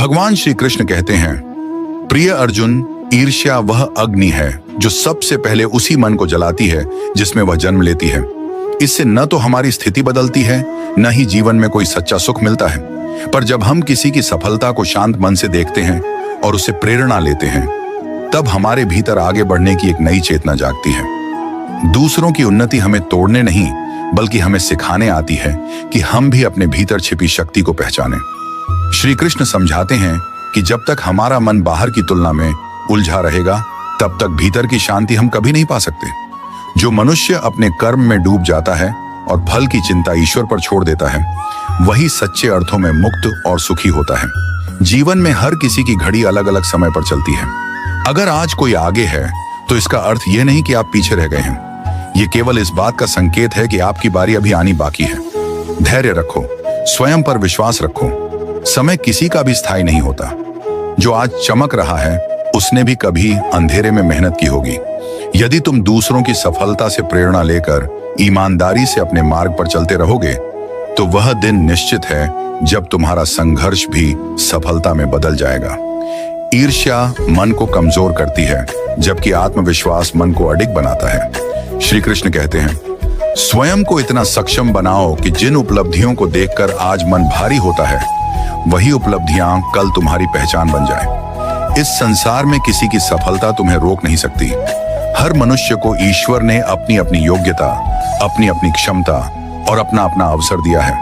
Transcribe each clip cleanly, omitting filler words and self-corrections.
भगवान श्री कृष्ण कहते हैं, प्रिय अर्जुन, ईर्ष्या वह अग्नि है जो सबसे पहले उसी मन को जलाती है जिसमें वह जन्म लेती है। इससे न तो हमारी स्थिति बदलती है, न ही जीवन में कोई सच्चा सुख मिलता है। पर जब हम किसी की सफलता को शांत मन से देखते हैं और उससे प्रेरणा लेते हैं, तब हमारे भीतर आगे बढ़ने की एक नई चेतना जागती है। दूसरों की उन्नति हमें तोड़ने नहीं, बल्कि हमें सिखाने आती है कि हम भी अपने भीतर छिपी शक्ति को पहचानें। श्री कृष्ण समझाते हैं कि जब तक हमारा मन बाहर की तुलना में उलझा रहेगा, तब तक भीतर की शांति हम कभी नहीं पा सकते। जो मनुष्य अपने कर्म में डूब जाता है और फल की चिंता ईश्वर पर छोड़ देता है, वही सच्चे अर्थों में मुक्त और सुखी होता है। जीवन में हर किसी की घड़ी अलग अलग समय पर चलती है। अगर आज कोई आगे है, तो इसका अर्थ यह नहीं कि आप पीछे रह गए हैं। ये केवल इस बात का संकेत है कि आपकी बारी अभी आनी बाकी है। धैर्य रखो, स्वयं पर विश्वास रखो। समय किसी का भी स्थायी नहीं होता। जो आज चमक रहा है, उसने भी कभी अंधेरे में मेहनत की होगी। यदि तुम दूसरों की सफलता से प्रेरणा लेकर ईमानदारी से अपने मार्ग पर चलते रहोगे, तो वह दिन निश्चित है जब तुम्हारा संघर्ष भी सफलता में बदल जाएगा। ईर्ष्या मन को कमजोर करती है, जबकि आत्मविश्वास मन को अडिग बनाता है। श्री कृष्ण कहते हैं, स्वयं को इतना सक्षम बनाओ कि जिन उपलब्धियों को देखकर आज मन भारी होता है, वही उपलब्धियां कल तुम्हारी पहचान बन जाए। इस संसार में किसी की सफलता तुम्हें रोक नहीं सकती। हर मनुष्य को ईश्वर ने अपनी अपनी योग्यता, अपनी अपनी क्षमता और अपना अपना अवसर दिया है।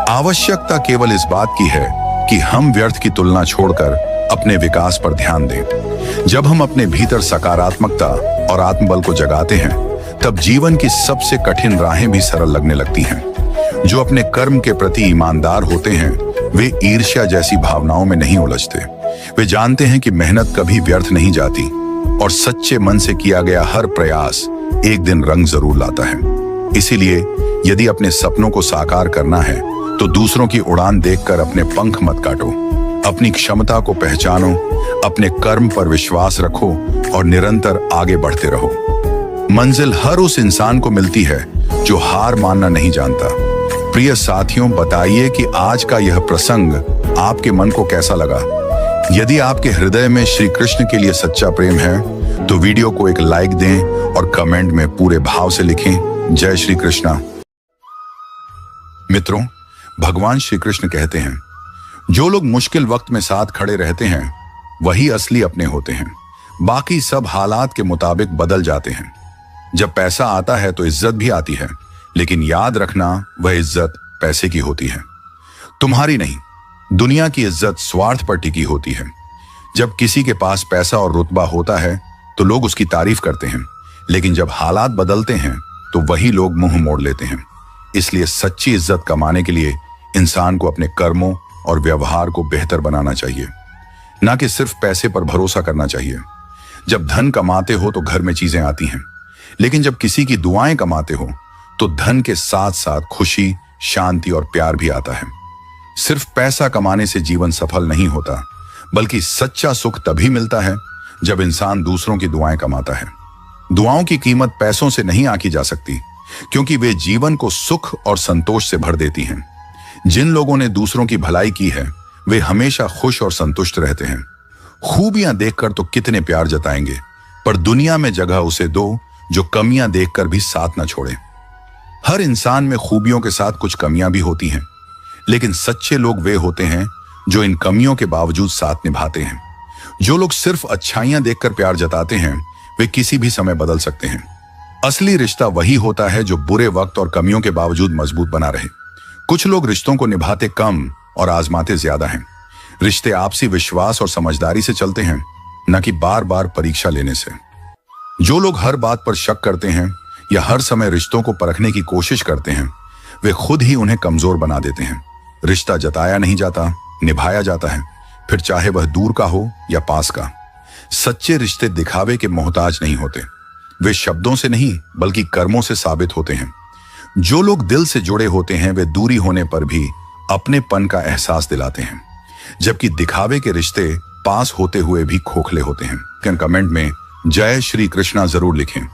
आवश्यकता केवल इस बात की है कि हम व्यर्थ की तुलना छोड़कर अपने विकास पर ध्यान दें। जब हम अपने भीतर सकारात्मकता और आत्मबल को जगाते हैं, तब जीवन की सबसे कठिन राहें भी सरल लगने लगती हैं। जो अपने कर्म के प्रति ईमानदार होते हैं, वे ईर्ष्या जैसी भावनाओं में नहीं उलझते। वे जानते हैं कि मेहनत कभी व्यर्थ नहीं जाती और सच्चे मन से किया गया हर प्रयास एक दिन रंग जरूर लाता है। इसीलिए यदि अपने सपनों को साकार करना है, तो दूसरों की उड़ान देखकर अपने पंख मत काटो। अपनी क्षमता को पहचानो, अपने कर्म पर विश्वास रखो और निरंतर आगे बढ़ते रहो। मंजिल हर उस इंसान को मिलती है जो हार मानना नहीं जानता। प्रिय साथियों, बताइए कि आज का यह प्रसंग आपके मन को कैसा लगा। यदि आपके हृदय में श्री कृष्ण के लिए सच्चा प्रेम है, तो वीडियो को एक लाइक दें और कमेंट में पूरे भाव से लिखें, जय श्री कृष्णा। मित्रों, भगवान श्री कृष्ण कहते हैं, जो लोग मुश्किल वक्त में साथ खड़े रहते हैं, वही असली अपने होते हैं। बाकी सब हालात के मुताबिक बदल जाते हैं। जब पैसा आता है तो इज्जत भी आती है, लेकिन याद रखना, वह इज्जत पैसे की होती है, तुम्हारी नहीं। दुनिया की इज्जत स्वार्थ पर टिकी होती है। जब किसी के पास पैसा और रुतबा होता है, तो लोग उसकी तारीफ करते हैं, लेकिन जब हालात बदलते हैं, तो वही लोग मुंह मोड़ लेते हैं। इसलिए सच्ची इज्जत कमाने के लिए इंसान को अपने कर्मों और व्यवहार को बेहतर बनाना चाहिए, ना कि सिर्फ पैसे पर भरोसा करना चाहिए। जब धन कमाते हो तो घर में चीजें आती हैं, लेकिन जब किसी की दुआएं कमाते हो, तो धन के साथ साथ खुशी, शांति और प्यार भी आता है। सिर्फ पैसा कमाने से जीवन सफल नहीं होता, बल्कि सच्चा सुख तभी मिलता है जब इंसान दूसरों की दुआएं कमाता है। दुआओं की कीमत पैसों से नहीं आंकी जा सकती, क्योंकि वे जीवन को सुख और संतोष से भर देती हैं। जिन लोगों ने दूसरों की भलाई की है, वे हमेशा खुश और संतुष्ट रहते हैं। खूबियां देखकर तो कितने प्यार जताएंगे, पर दुनिया में जगह उसे दो जो कमियां देखकर भी साथ न छोड़े। हर इंसान में खूबियों के साथ कुछ कमियां भी होती हैं, लेकिन सच्चे लोग वे होते हैं जो इन कमियों के बावजूद साथ निभाते हैं। जो लोग सिर्फ अच्छाइयां देखकर प्यार जताते हैं, वे किसी भी समय बदल सकते हैं। असली रिश्ता वही होता है जो बुरे वक्त और कमियों के बावजूद मजबूत बना रहे। कुछ लोग रिश्तों को निभाते कम और आजमाते ज्यादा हैं। रिश्ते आपसी विश्वास और समझदारी से चलते हैं, न कि बार बार परीक्षा लेने से। जो लोग हर बात पर शक करते हैं या हर समय रिश्तों को परखने की कोशिश करते हैं, वे खुद ही उन्हें कमजोर बना देते हैं। रिश्ता जताया नहीं जाता, निभाया जाता है, फिर चाहे वह दूर का हो या पास का। सच्चे रिश्ते दिखावे के मोहताज नहीं होते। वे शब्दों से नहीं, बल्कि कर्मों से साबित होते हैं। जो लोग दिल से जुड़े होते हैं, वे दूरी होने पर भी अपनेपन का एहसास दिलाते हैं, जबकि दिखावे के रिश्ते पास होते हुए भी खोखले होते हैं। कमेंट में जय श्री कृष्णा जरूर लिखें।